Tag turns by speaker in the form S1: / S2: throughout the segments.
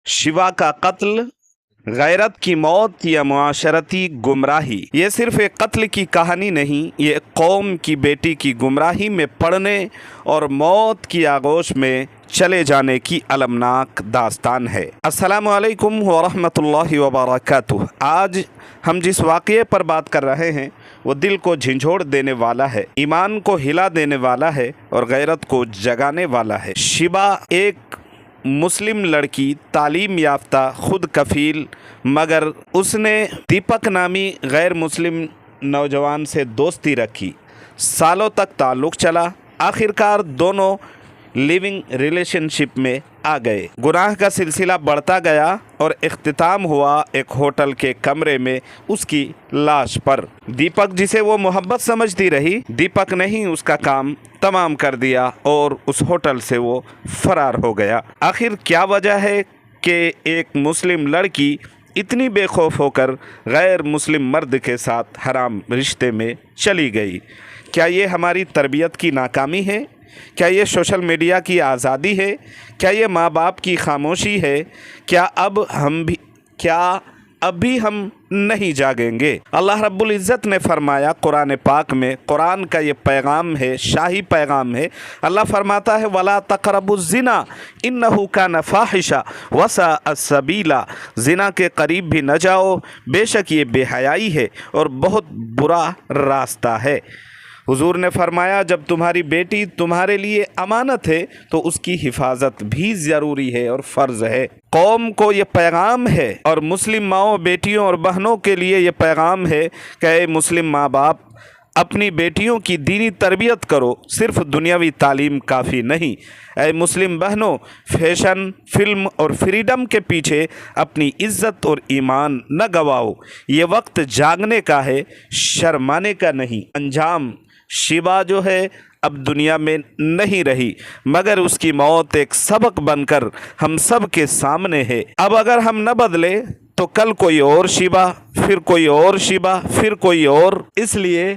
S1: शिवा का कत्ल, गैरत की मौत या मुआशरती गुमराही। ये सिर्फ एक कत्ल की कहानी नहीं, ये कौम की बेटी की गुमराही में पड़ने और मौत की आगोश में चले जाने की अलमनाक दास्तान है। अस्सलामु अलैकुम वरहमतुल्लाहि वबरकातुह। आज हम जिस वाक़ये पर बात कर रहे हैं वो दिल को झंझोड़ देने वाला है, ईमान को हिला देने वाला है और गैरत को जगाने वाला है। शिबा एक मुस्लिम लड़की, तालीम याफ्ता, खुद कफील, मगर उसने दीपक नामी गैर मुस्लिम नौजवान से दोस्ती रखी। सालों तक ताल्लुक़ चला, आखिरकार दोनों लिविंग रिलेशनशिप में आ गए। गुनाह का सिलसिला बढ़ता गया और इख्तिताम हुआ एक होटल के कमरे में उसकी लाश पर। दीपक, जिसे वो मोहब्बत समझती रही, दीपक ने ही उसका काम तमाम कर दिया और उस होटल से वो फरार हो गया। आखिर क्या वजह है कि एक मुस्लिम लड़की इतनी बेखौफ होकर गैर मुस्लिम मर्द के साथ हराम रिश्ते में चली गई? क्या ये हमारी तरबियत की नाकामी है? क्या ये सोशल मीडिया की आज़ादी है? क्या ये माँ बाप की खामोशी है? क्या अब भी हम नहीं जागेंगे? अल्लाह रब्बुल इज़्ज़त ने फरमाया कुरान पाक में, कुरान का ये पैगाम है, शाही पैगाम है। अल्लाह फरमाता है वला तक़रबुज़्ज़िना इन्नहु कान फ़ाहिशा वसाअ सबीला। ज़िना के करीब भी न जाओ, बेशक ये बेहयाई है और बहुत बुरा रास्ता है। हुजूर ने फरमाया जब तुम्हारी बेटी तुम्हारे लिए अमानत है तो उसकी हिफाजत भी ज़रूरी है और फ़र्ज़ है। कौम को ये पैगाम है और मुस्लिम माओं, बेटियों और बहनों के लिए ये पैगाम है कि मुस्लिम माँ बाप अपनी बेटियों की दीनी तरबियत करो, सिर्फ दुनियावी तालीम काफ़ी नहीं। ऐ मुस्लिम बहनों, फैशन, फिल्म और फ्रीडम के पीछे अपनी इज़्ज़त और ईमान न गवाओ। ये वक्त जागने का है, शर्माने का नहीं। अंजाम शिबा जो है अब दुनिया में नहीं रही, मगर उसकी मौत एक सबक बनकर हम सब के सामने है। अब अगर हम न बदले तो कल कोई और शिबा, फिर कोई और शिबा, फिर कोई और। इसलिए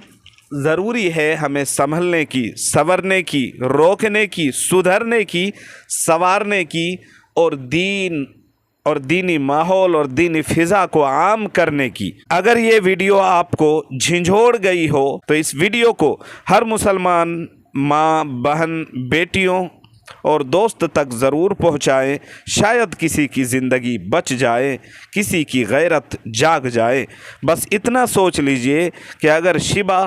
S1: ज़रूरी है हमें संभलने की, संवरने की, रोकने की, सुधरने की, संवारने की और दीन और दीनी माहौल और दीनी फ़िज़ा को आम करने की। अगर ये वीडियो आपको झंझोड़ गई हो तो इस वीडियो को हर मुसलमान माँ, बहन, बेटियों और दोस्त तक ज़रूर पहुँचाएँ। शायद किसी की ज़िंदगी बच जाए, किसी की गैरत जाग जाए। बस इतना सोच लीजिए कि अगर शिबा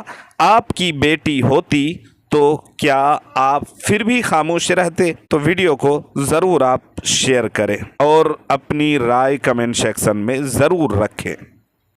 S1: आपकी बेटी होती तो क्या आप फिर भी खामोश रहते? तो वीडियो को ज़रूर आप शेयर करें और अपनी राय कमेंट सेक्शन में ज़रूर रखें।